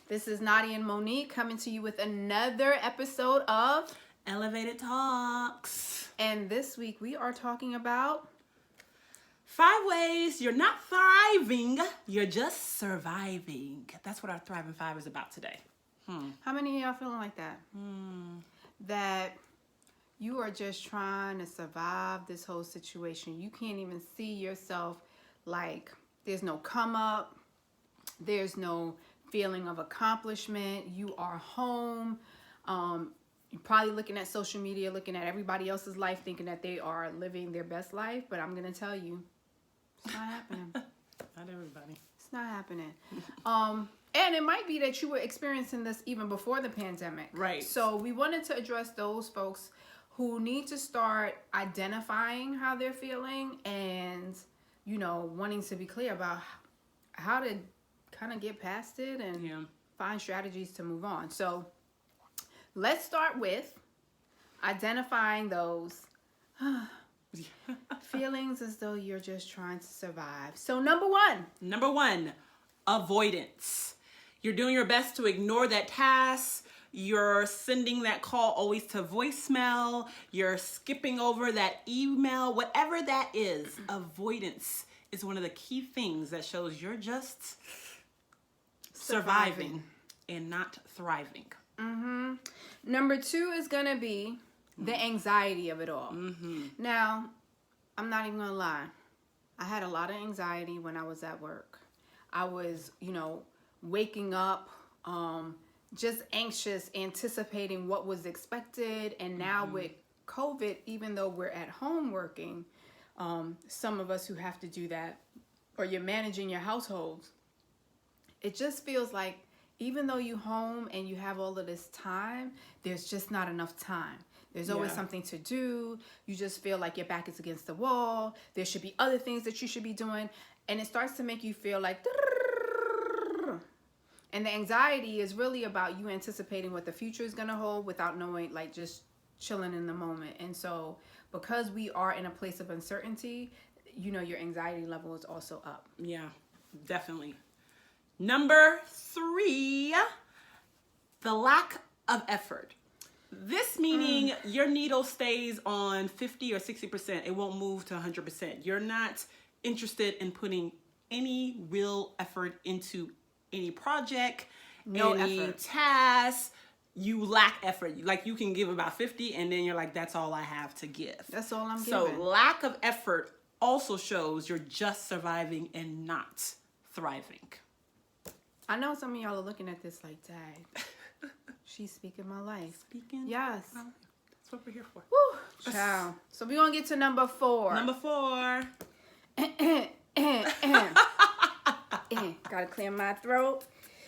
This is Nadia and Monique coming to you with another episode of Elevated Talks. And this week we are talking about 5 ways you're not thriving, you're just surviving. That's what our Thriving 5 is about today. How many of y'all feeling like that? That you are just trying to survive this whole situation. You can't even see yourself, like there's no come up, there's no feeling of accomplishment. You are home. You're probably looking at social media, looking at everybody else's life, thinking that they are living their best life. But I'm going to tell you, it's not happening. Not everybody. It's not happening. And it might be that you were experiencing this even before the pandemic. Right. So we wanted to address those folks who need to start identifying how they're feeling and, you know, wanting to be clear about how to kind of get past it and find strategies to move on. So let's start with identifying those feelings as though you're just trying to survive. So number one, avoidance. You're doing your best to ignore that task. You're sending that call always to voicemail. You're skipping over that email. Whatever that is, avoidance is one of the key things that shows you're just surviving and not thriving. Number 2 is going to be the anxiety of it all. Now, I'm not even going to lie. I had a lot of anxiety when I was at work. I was, waking up, just anxious, anticipating what was expected. And now with COVID, even though we're at home working, some of us who have to do that, or you're managing your households, it just feels like even though you're home and you have all of this time, there's just not enough time. There's always something to do. You just feel like your back is against the wall. There should be other things that you should be doing. And it starts to make you feel like... And the anxiety is really about you anticipating what the future is going to hold without knowing, like just chilling in the moment. And so because we are in a place of uncertainty, your anxiety level is also up. Yeah, definitely. Number 3, the lack of effort. This meaning your needle stays on 50 or 60%. It won't move to 100%. You're not interested in putting any real effort into any project, any task. You lack effort. Like you can give about 50 and then you're like, that's all I have to give. That's all I'm giving. So lack of effort also shows you're just surviving and not thriving. I know some of y'all are looking at this like, dang, she's speaking my life. Speaking? Yes. That's what we're here for. Woo, child. So we're going to get to number 4. Number 4. Gotta clear my throat.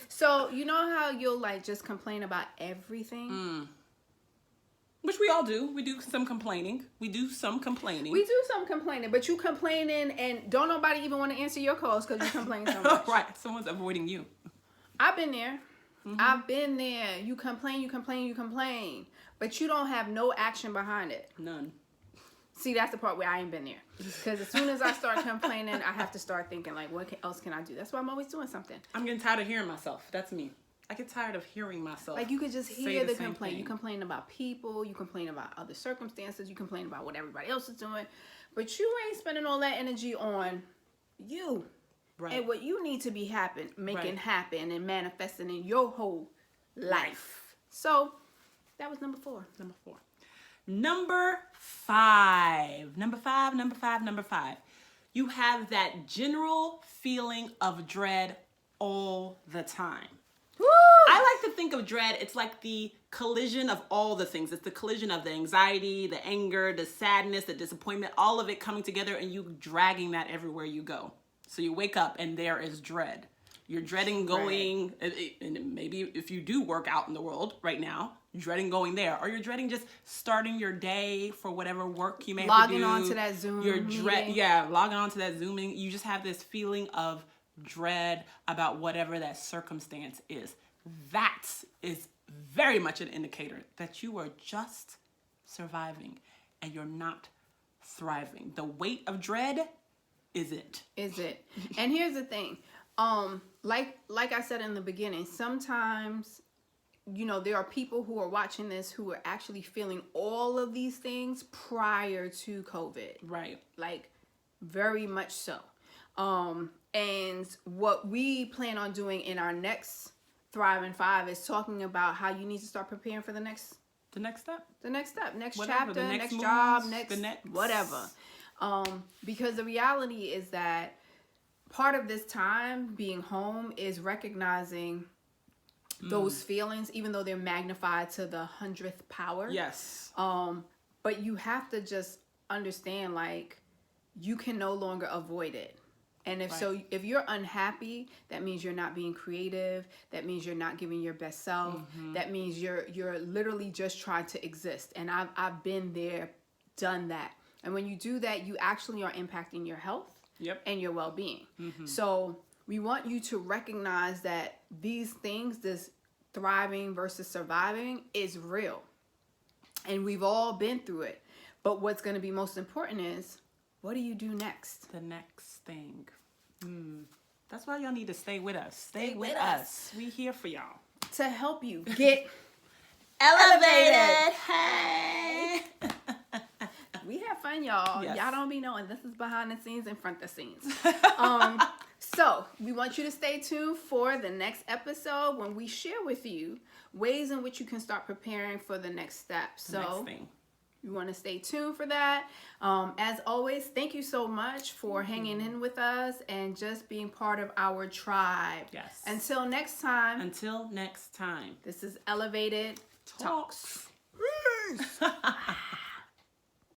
So you know how you'll like just complain about everything? Which we all do. We do some complaining. We do some complaining, but you complaining and don't nobody even want to answer your calls because you complain so much. Right. Someone's avoiding you. I've been there. I've been there. You complain, but you don't have no action behind it. None. See, that's the part where I ain't been there. Because as soon as I start complaining, I have to start thinking, like, what else can I do? That's why I'm always doing something. I'm getting tired of hearing myself. That's me. I get tired of hearing myself. Like, you could just hear the complaint. You complain about people. You complain about other circumstances. You complain about what everybody else is doing. But you ain't spending all that energy on you. Right. And what you need to be making happen and manifesting in your whole life. So, that was number 4. Number 5. Number 5. You have that general feeling of dread all the time. Woo! I like to think of dread, it's like the collision of all the things. It's the collision of the anxiety, the anger, the sadness, the disappointment, all of it coming together and you dragging that everywhere you go. So you wake up and there is dread. You're dreading going, and maybe if you do work out in the world right now, you're dreading going there, or you're dreading just starting your day for whatever work you may have to do. Logging on to that Zoom meeting. Logging on to that Zooming. You just have this feeling of dread about whatever that circumstance is. That is very much an indicator that you are just surviving and you're not thriving. The weight of dread is it. And here's the thing. like I said in the beginning, sometimes, you know, there are people who are watching this who are actually feeling all of these things prior to COVID. Right. Like, very much so. And what we plan on doing in our next Thrive in 5 is talking about how you need to start preparing for the next step. Next Whatever, chapter, the next moves, job, the next whatever. Because the reality is that part of this time being home is recognizing those feelings, even though they're magnified to the 100th power. Yes. But you have to just understand, like, you can no longer avoid it. And if you're unhappy, that means you're not being creative. That means you're not giving your best self. That means you're literally just trying to exist. And I've been there, done that. And when you do that, you actually are impacting your health and your well-being. So we want you to recognize that these things, this thriving versus surviving, is real. And we've all been through it. But what's going to be most important is, what do you do next? The next thing. That's why y'all need to stay with us. Stay with us. We here for y'all. To help you get elevated. Hey. We have fun, y'all. Yes. Y'all don't be knowing this is behind the scenes and front the scenes. So we want you to stay tuned for the next episode when we share with you ways in which you can start preparing for the next step. So next thing. You want to stay tuned for that. As always, thank you so much for hanging in with us and just being part of our tribe. Yes. Until next time. Until next time. This is Elevated Talks. Talks.